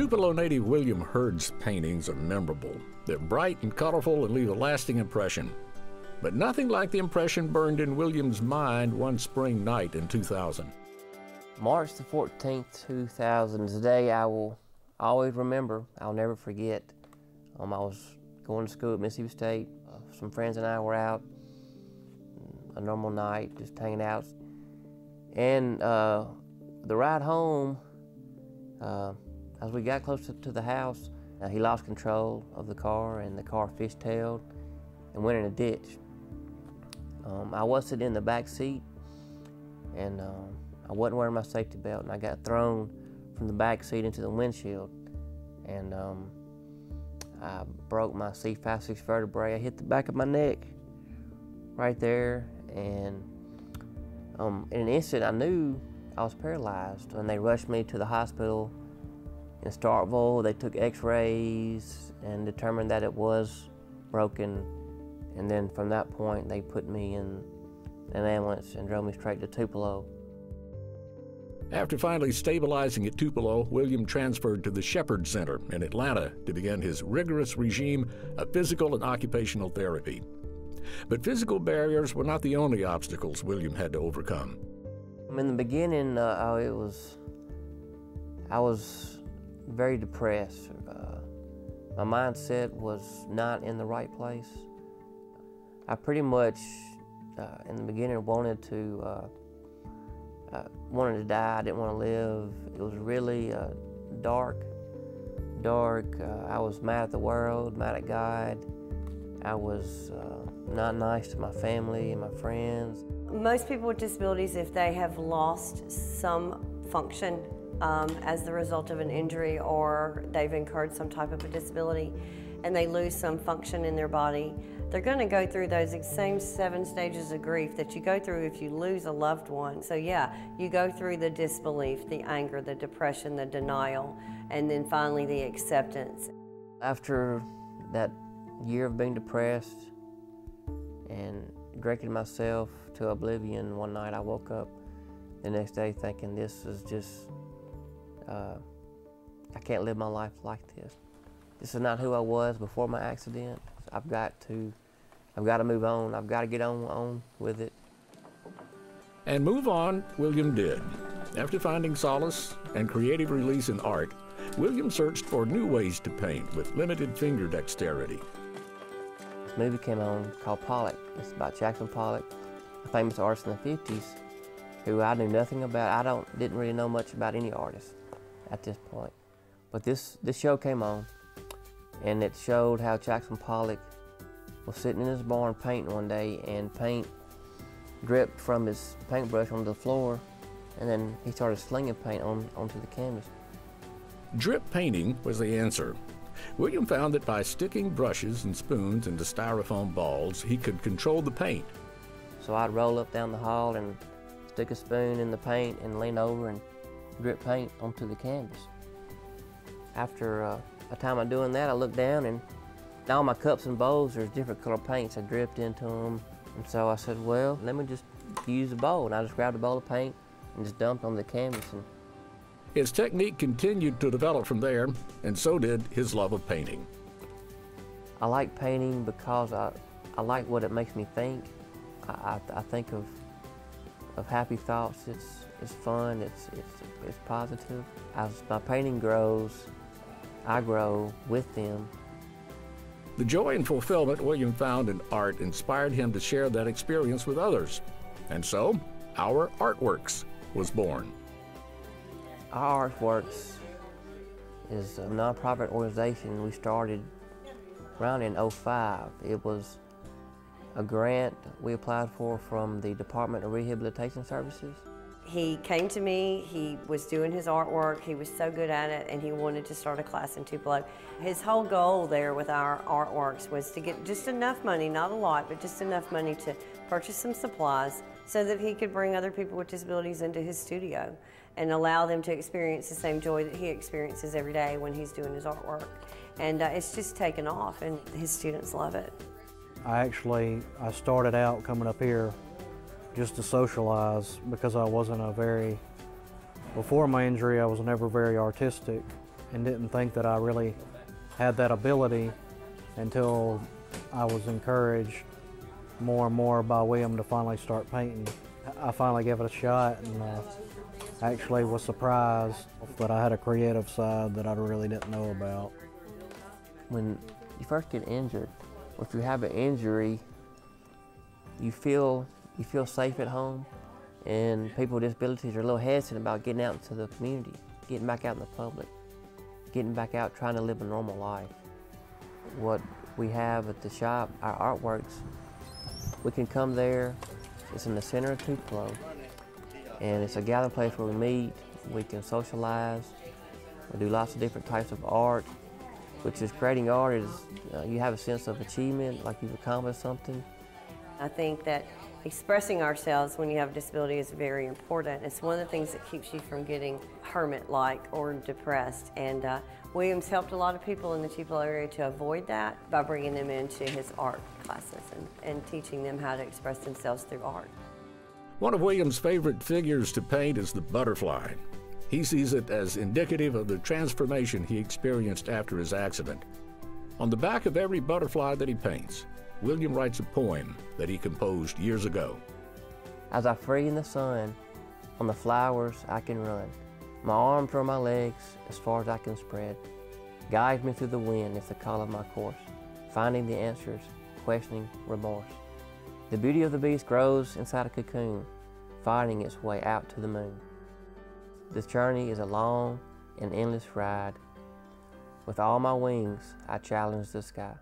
Tupelo native William Hurd's paintings are memorable. They're bright and colorful and leave a lasting impression. But nothing like the impression burned in William's mind one spring night in 2000. March the 14th, 2000 is a day I will always remember. I'll never forget. I was going to school at Mississippi State. Some friends and I were out, a normal night, just hanging out. And the ride home, as we got close to the house, he lost control of the car, and the car fishtailed and went in a ditch. I was sitting in the back seat, and I wasn't wearing my safety belt, and I got thrown from the back seat into the windshield, and I broke my C5-6 vertebrae. I hit the back of my neck right there, and in an instant I knew I was paralyzed. And they rushed me to the hospital in Starkville. They took x-rays and determined that it was broken, and then from that point they put me in an ambulance and drove me straight to Tupelo. After finally stabilizing at Tupelo, William transferred to the Shepherd Center in Atlanta to begin his rigorous regime of physical and occupational therapy. But physical barriers were not the only obstacles William had to overcome. In the beginning, I was very depressed. My mindset was not in the right place. I pretty much, in the beginning, wanted to die. I didn't want to live. It was really dark. I was mad at the world, mad at God. I was not nice to my family and my friends. Most people with disabilities, if they have lost some function as the result of an injury, or they've incurred some type of a disability and they lose some function in their body, they're going to go through those same 7 stages of grief that you go through if you lose a loved one. So yeah, you go through the disbelief, the anger, the depression, the denial, and then finally the acceptance. After That year of being depressed and drinking myself to oblivion, one night I woke up the next day thinking, this is just, I can't live my life like this. This is not who I was before my accident. I've got to move on. I've got to get on with it. And move on, William did. After finding solace and creative release in art, William searched for new ways to paint with limited finger dexterity. This movie came on called Pollock. It's about Jackson Pollock, a famous artist in the 50s, who I knew nothing about. Didn't really know much about any artist at this point. But this show came on, and it showed how Jackson Pollock was sitting in his barn painting one day, and paint dripped from his paintbrush onto the floor, and then he started slinging paint onto the canvas. Drip painting was the answer. William found that by sticking brushes and spoons into styrofoam balls, he could control the paint. So I'd roll up down the hall and stick a spoon in the paint and lean over and drip paint onto the canvas. After a time of doing that, I looked down, and all my cups and bowls, there's different color paints that dripped into them. And so I said, well, let me just use a bowl. And I just grabbed a bowl of paint and just dumped on the canvas. And his technique continued to develop from there, and so did his love of painting. I like painting because I like what it makes me think. I think of happy thoughts. It's fun. It's positive. As my painting grows, I grow with them. The joy and fulfillment William found in art inspired him to share that experience with others. And so, Our Artworks was born. Our Artworks is a nonprofit organization we started around in '05. It was a grant we applied for from the Department of Rehabilitation Services. He came to me, he was doing his artwork, he was so good at it, and he wanted to start a class in Tupelo. His whole goal there with our artworks was to get just enough money, not a lot, but just enough money to purchase some supplies so that he could bring other people with disabilities into his studio and allow them to experience the same joy that he experiences every day when he's doing his artwork. And it's just taken off, and his students love it. I started out coming up here just to socialize because I wasn't before my injury, I was never very artistic. and didn't think that I really had that ability until I was encouraged more and more by William to finally start painting. I finally gave it a shot, and actually was surprised that I had a creative side that I really didn't know about. When you first get injured, or if you have an injury, you feel safe at home, and people with disabilities are a little hesitant about getting out into the community, getting back out in the public, getting back out trying to live a normal life. What we have at the shop, our artworks, we can come there. It's in the center of Tupelo, and it's a gathering place where we meet, we can socialize, we do lots of different types of art, which is creating art is, you have a sense of achievement, like you've accomplished something. I think that expressing ourselves when you have a disability is very important. It's one of the things that keeps you from getting hermit-like or depressed. And William's helped a lot of people in the Tupelo area to avoid that by bringing them into his art classes and teaching them how to express themselves through art. One of William's favorite figures to paint is the butterfly. He sees it as indicative of the transformation he experienced after his accident. On the back of every butterfly that he paints, William writes a poem that he composed years ago. As I free in the sun, on the flowers I can run. My arms are my legs, as far as I can spread. Guide me through the wind if the call of my course, finding the answers, questioning remorse. The beauty of the beast grows inside a cocoon, finding its way out to the moon. This journey is a long and endless ride. With all my wings, I challenge the sky.